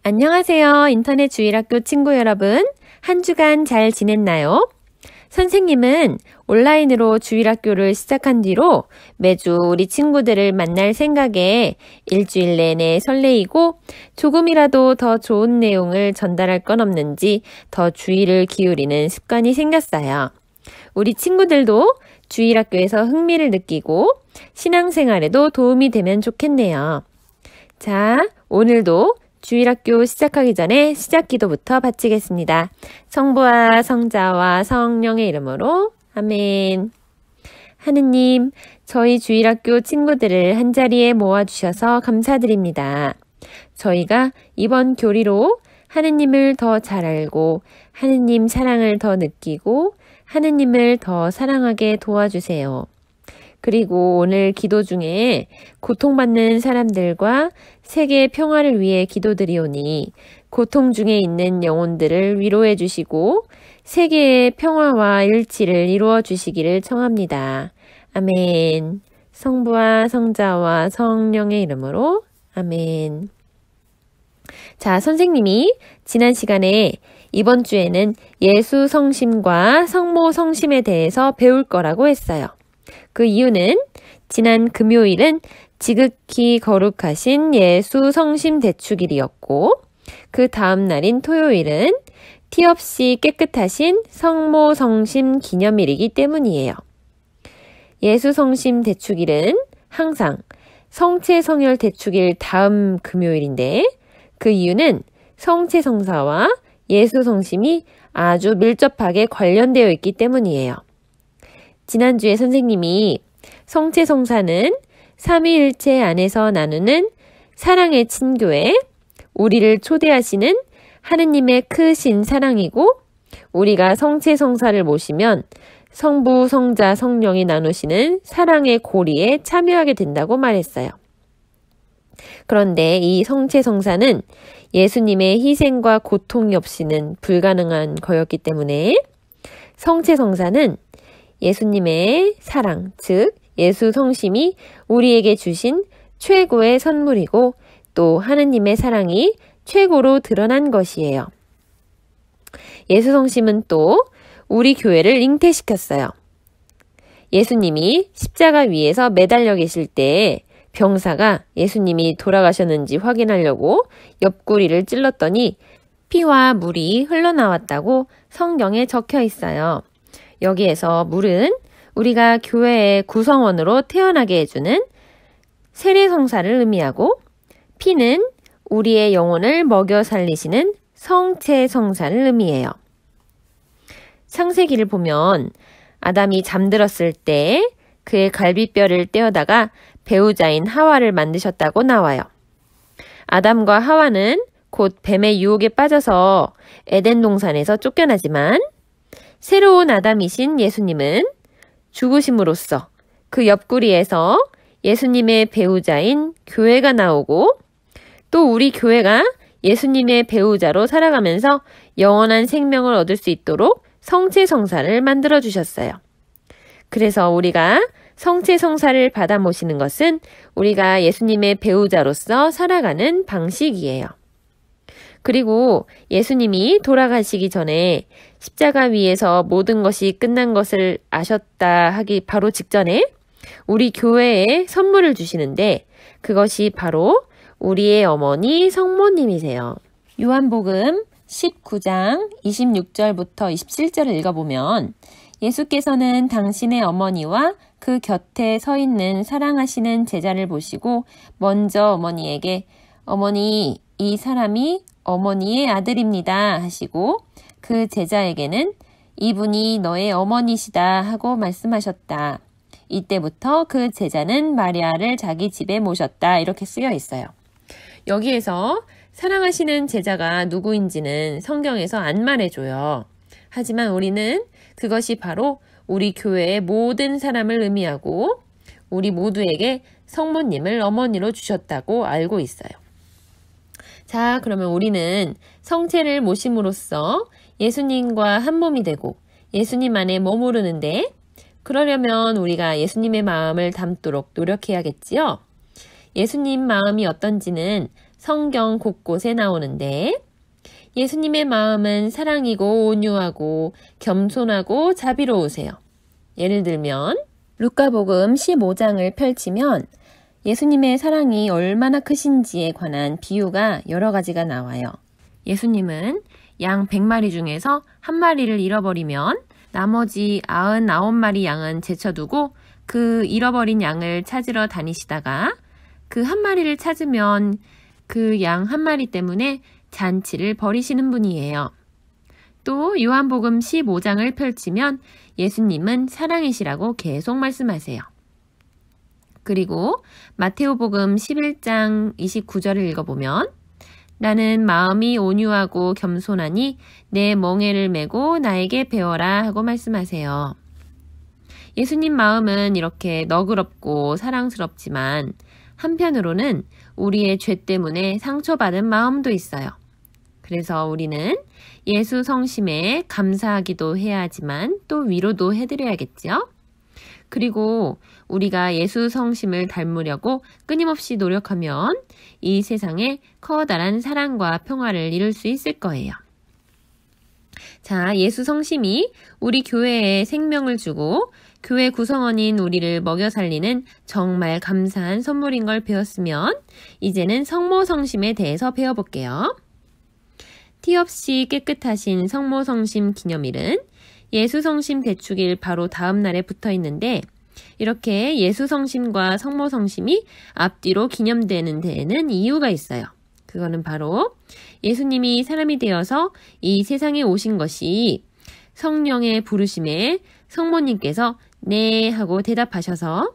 안녕하세요. 인터넷 주일학교 친구 여러분. 한 주간 잘 지냈나요? 선생님은 온라인으로 주일학교를 시작한 뒤로 매주 우리 친구들을 만날 생각에 일주일 내내 설레이고 조금이라도 더 좋은 내용을 전달할 건 없는지 더 주의를 기울이는 습관이 생겼어요. 우리 친구들도 주일학교에서 흥미를 느끼고 신앙생활에도 도움이 되면 좋겠네요. 자, 오늘도 주일학교 시작하기 전에 시작기도부터 바치겠습니다. 성부와 성자와 성령의 이름으로 아멘. 하느님, 저희 주일학교 친구들을 한자리에 모아주셔서 감사드립니다. 저희가 이번 교리로 하느님을 더 잘 알고 하느님 사랑을 더 느끼고 하느님을 더 사랑하게 도와주세요. 그리고 오늘 기도 중에 고통받는 사람들과 세계 평화를 위해 기도드리오니 고통 중에 있는 영혼들을 위로해 주시고 세계의 평화와 일치를 이루어 주시기를 청합니다. 아멘. 성부와 성자와 성령의 이름으로 아멘. 자, 선생님이 지난 시간에 이번 주에는 예수 성심과 성모 성심에 대해서 배울 거라고 했어요. 그 이유는 지난 금요일은 지극히 거룩하신 예수 성심 대축일이었고 그 다음 날인 토요일은 티 없이 깨끗하신 성모 성심 기념일이기 때문이에요. 예수 성심 대축일은 항상 성체 성혈 대축일 다음 금요일인데 그 이유는 성체 성사와 예수 성심이 아주 밀접하게 관련되어 있기 때문이에요. 지난주에 선생님이 성체 성사는 삼위일체 안에서 나누는 사랑의 친교에 우리를 초대하시는 하느님의 크신 사랑이고 우리가 성체 성사를 모시면 성부, 성자, 성령이 나누시는 사랑의 고리에 참여하게 된다고 말했어요. 그런데 이 성체 성사는 예수님의 희생과 고통이 없이는 불가능한 거였기 때문에 성체 성사는 예수님의 사랑, 즉 예수 성심이 우리에게 주신 최고의 선물이고 또 하느님의 사랑이 최고로 드러난 것이에요. 예수 성심은 또 우리 교회를 잉태시켰어요. 예수님이 십자가 위에서 매달려 계실 때 병사가 예수님이 돌아가셨는지 확인하려고 옆구리를 찔렀더니 피와 물이 흘러나왔다고 성경에 적혀 있어요. 여기에서 물은 우리가 교회의 구성원으로 태어나게 해주는 세례성사를 의미하고 피는 우리의 영혼을 먹여 살리시는 성체성사를 의미해요. 창세기를 보면 아담이 잠들었을 때 그의 갈비뼈를 떼어다가 배우자인 하와를 만드셨다고 나와요. 아담과 하와는 곧 뱀의 유혹에 빠져서 에덴 동산에서 쫓겨나지만 새로운 아담이신 예수님은 죽으심으로써 그 옆구리에서 예수님의 배우자인 교회가 나오고 또 우리 교회가 예수님의 배우자로 살아가면서 영원한 생명을 얻을 수 있도록 성체성사를 만들어 주셨어요. 그래서 우리가 성체성사를 받아 모시는 것은 우리가 예수님의 배우자로서 살아가는 방식이에요. 그리고 예수님이 돌아가시기 전에 십자가 위에서 모든 것이 끝난 것을 아셨다 하기 바로 직전에 우리 교회에 선물을 주시는데 그것이 바로 우리의 어머니 성모님이세요. 요한복음 19장 26절부터 27절을 읽어보면 예수께서는 당신의 어머니와 그 곁에 서 있는 사랑하시는 제자를 보시고 먼저 어머니에게 어머니, 이 사람이 어머니의 아들입니다 하시고 그 제자에게는 이분이 너의 어머니시다 하고 말씀하셨다. 이때부터 그 제자는 마리아를 자기 집에 모셨다 이렇게 쓰여 있어요. 여기에서 사랑하시는 제자가 누구인지는 성경에서 안 말해줘요. 하지만 우리는 그것이 바로 우리 교회의 모든 사람을 의미하고 우리 모두에게 성모님을 어머니로 주셨다고 알고 있어요. 자, 그러면 우리는 성체를 모심으로써 예수님과 한 몸이 되고 예수님 안에 머무르는데 그러려면 우리가 예수님의 마음을 담도록 노력해야겠지요. 예수님 마음이 어떤지는 성경 곳곳에 나오는데 예수님의 마음은 사랑이고 온유하고 겸손하고 자비로우세요. 예를 들면 루카복음 15장을 펼치면 예수님의 사랑이 얼마나 크신지에 관한 비유가 여러 가지가 나와요. 예수님은 양 100마리 중에서 한 마리를 잃어버리면 나머지 99마리 양은 제쳐두고 그 잃어버린 양을 찾으러 다니시다가 그 한 마리를 찾으면 그 양 한 마리 때문에 잔치를 벌이시는 분이에요. 또 요한복음 15장을 펼치면 예수님은 사랑이시라고 계속 말씀하세요. 그리고 마테오복음 11장 29절을 읽어보면 나는 마음이 온유하고 겸손하니 내 멍에를 메고 나에게 배워라 하고 말씀하세요. 예수님 마음은 이렇게 너그럽고 사랑스럽지만 한편으로는 우리의 죄 때문에 상처받은 마음도 있어요. 그래서 우리는 예수 성심에 감사하기도 해야 하지만 또 위로도 해드려야겠죠. 그리고 우리가 예수 성심을 닮으려고 끊임없이 노력하면 이 세상에 커다란 사랑과 평화를 이룰 수 있을 거예요. 자, 예수 성심이 우리 교회에 생명을 주고 교회 구성원인 우리를 먹여 살리는 정말 감사한 선물인 걸 배웠으면 이제는 성모 성심에 대해서 배워볼게요. 티 없이 깨끗하신 성모 성심 기념일은 예수 성심 대축일 바로 다음 날에 붙어 있는데 이렇게 예수 성심과 성모 성심이 앞뒤로 기념되는 데에는 이유가 있어요. 그거는 바로 예수님이 사람이 되어서 이 세상에 오신 것이 성령의 부르심에 성모님께서 네 하고 대답하셔서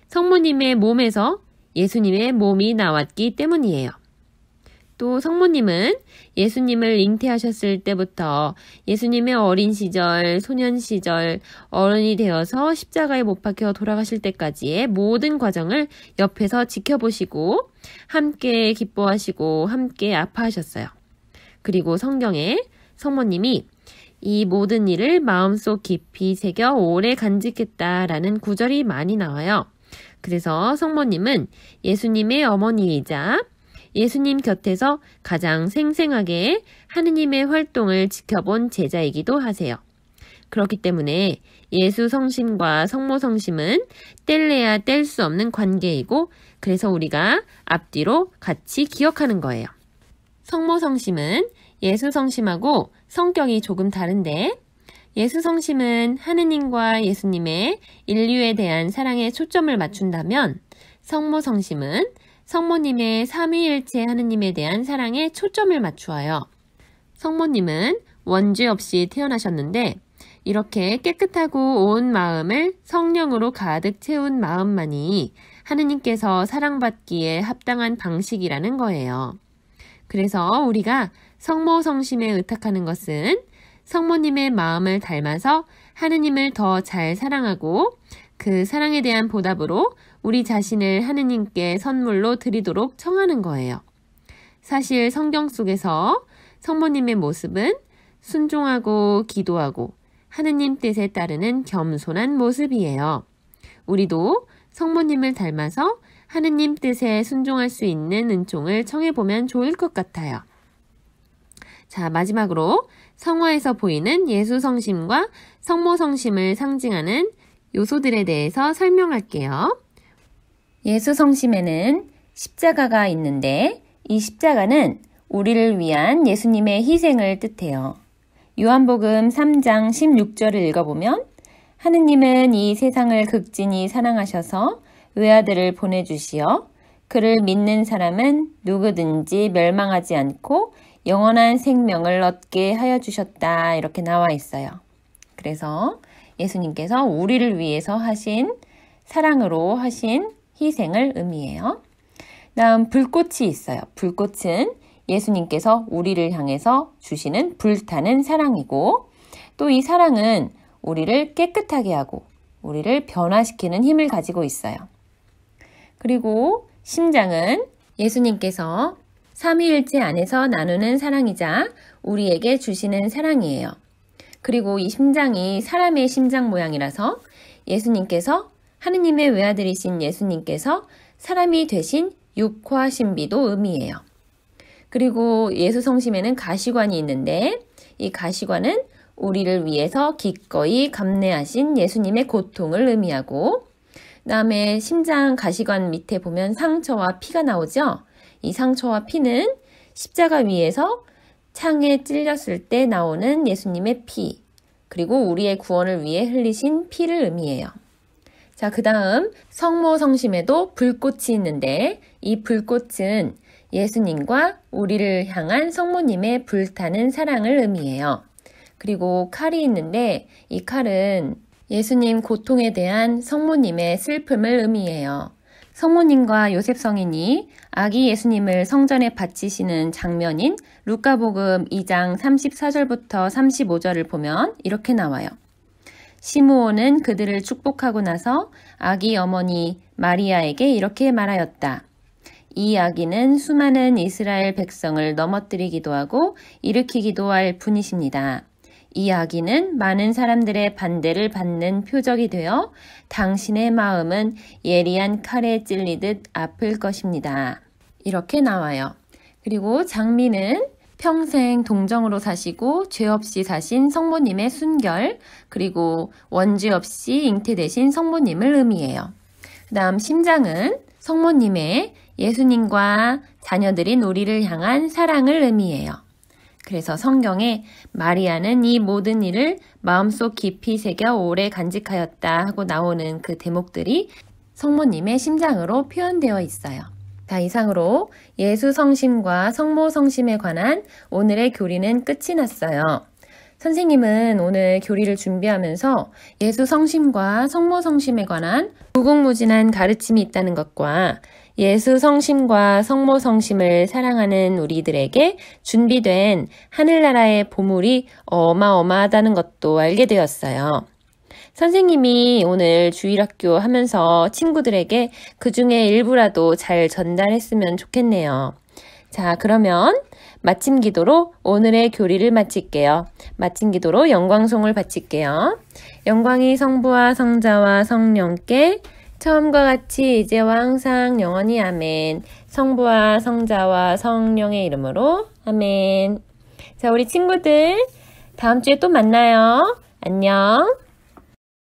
성모님의 몸에서 예수님의 몸이 나왔기 때문이에요. 또 성모님은 예수님을 잉태하셨을 때부터 예수님의 어린 시절, 소년 시절, 어른이 되어서 십자가에 못 박혀 돌아가실 때까지의 모든 과정을 옆에서 지켜보시고 함께 기뻐하시고 함께 아파하셨어요. 그리고 성경에 성모님이 이 모든 일을 마음속 깊이 새겨 오래 간직했다라는 구절이 많이 나와요. 그래서 성모님은 예수님의 어머니이자 예수님 곁에서 가장 생생하게 하느님의 활동을 지켜본 제자이기도 하세요. 그렇기 때문에 예수 성심과 성모 성심은 뗄래야 뗄 수 없는 관계이고 그래서 우리가 앞뒤로 같이 기억하는 거예요. 성모 성심은 예수 성심하고 성격이 조금 다른데 예수 성심은 하느님과 예수님의 인류에 대한 사랑에 초점을 맞춘다면 성모 성심은 성모님의 삼위일체 하느님에 대한 사랑에 초점을 맞추어요. 성모님은 원죄 없이 태어나셨는데 이렇게 깨끗하고 온 마음을 성령으로 가득 채운 마음만이 하느님께서 사랑받기에 합당한 방식이라는 거예요. 그래서 우리가 성모 성심에 의탁하는 것은 성모님의 마음을 닮아서 하느님을 더 잘 사랑하고 그 사랑에 대한 보답으로 우리 자신을 하느님께 선물로 드리도록 청하는 거예요. 사실 성경 속에서 성모님의 모습은 순종하고 기도하고 하느님 뜻에 따르는 겸손한 모습이에요. 우리도 성모님을 닮아서 하느님 뜻에 순종할 수 있는 은총을 청해보면 좋을 것 같아요. 자, 마지막으로 성화에서 보이는 예수 성심과 성모 성심을 상징하는 요소들에 대해서 설명할게요. 예수 성심에는 십자가가 있는데 이 십자가는 우리를 위한 예수님의 희생을 뜻해요. 요한복음 3장 16절을 읽어보면 하느님은 이 세상을 극진히 사랑하셔서 외아들을 보내주시어 그를 믿는 사람은 누구든지 멸망하지 않고 영원한 생명을 얻게 하여 주셨다 이렇게 나와 있어요. 그래서 예수님께서 우리를 위해서 하신 사랑으로 하신 희생을 의미해요. 다음 불꽃이 있어요. 불꽃은 예수님께서 우리를 향해서 주시는 불타는 사랑이고 또 이 사랑은 우리를 깨끗하게 하고 우리를 변화시키는 힘을 가지고 있어요. 그리고 심장은 예수님께서 삼위일체 안에서 나누는 사랑이자 우리에게 주시는 사랑이에요. 그리고 이 심장이 사람의 심장 모양이라서 예수님께서 하느님의 외아들이신 예수님께서 사람이 되신 육화 신비도 의미해요. 그리고 예수 성심에는 가시관이 있는데 이 가시관은 우리를 위해서 기꺼이 감내하신 예수님의 고통을 의미하고, 그 다음에 심장 가시관 밑에 보면 상처와 피가 나오죠. 이 상처와 피는 십자가 위에서 창에 찔렸을 때 나오는 예수님의 피, 그리고 우리의 구원을 위해 흘리신 피를 의미해요. 자, 그 다음 성모 성심에도 불꽃이 있는데 이 불꽃은 예수님과 우리를 향한 성모님의 불타는 사랑을 의미해요. 그리고 칼이 있는데 이 칼은 예수님 고통에 대한 성모님의 슬픔을 의미해요. 성모님과 요셉 성인이 아기 예수님을 성전에 바치시는 장면인 루카복음 2장 34절부터 35절을 보면 이렇게 나와요. 시므온은 그들을 축복하고 나서 아기 어머니 마리아에게 이렇게 말하였다. 이 아기는 수많은 이스라엘 백성을 넘어뜨리기도 하고 일으키기도 할 분이십니다. 이 아기는 많은 사람들의 반대를 받는 표적이 되어 당신의 마음은 예리한 칼에 찔리듯 아플 것입니다. 이렇게 나와요. 그리고 장미는 평생 동정으로 사시고 죄 없이 사신 성모님의 순결, 그리고 원죄 없이 잉태되신 성모님을 의미해요. 그 다음 심장은 성모님의 예수님과 자녀들인 우리를 향한 사랑을 의미해요. 그래서 성경에 마리아는 이 모든 일을 마음속 깊이 새겨 오래 간직하였다 하고 나오는 그 대목들이 성모님의 심장으로 표현되어 있어요. 자, 이상으로 예수 성심과 성모 성심에 관한 오늘의 교리는 끝이 났어요. 선생님은 오늘 교리를 준비하면서 예수 성심과 성모 성심에 관한 무궁무진한 가르침이 있다는 것과 예수 성심과 성모 성심을 사랑하는 우리들에게 준비된 하늘나라의 보물이 어마어마하다는 것도 알게 되었어요. 선생님이 오늘 주일학교 하면서 친구들에게 그 중에 일부라도 잘 전달했으면 좋겠네요. 자, 그러면 마침 기도로 오늘의 교리를 마칠게요. 마침 기도로 영광송을 바칠게요. 영광이 성부와 성자와 성령께 처음과 같이 이제와 항상 영원히 아멘. 성부와 성자와 성령의 이름으로 아멘. 자, 우리 친구들 다음 주에 또 만나요. 안녕.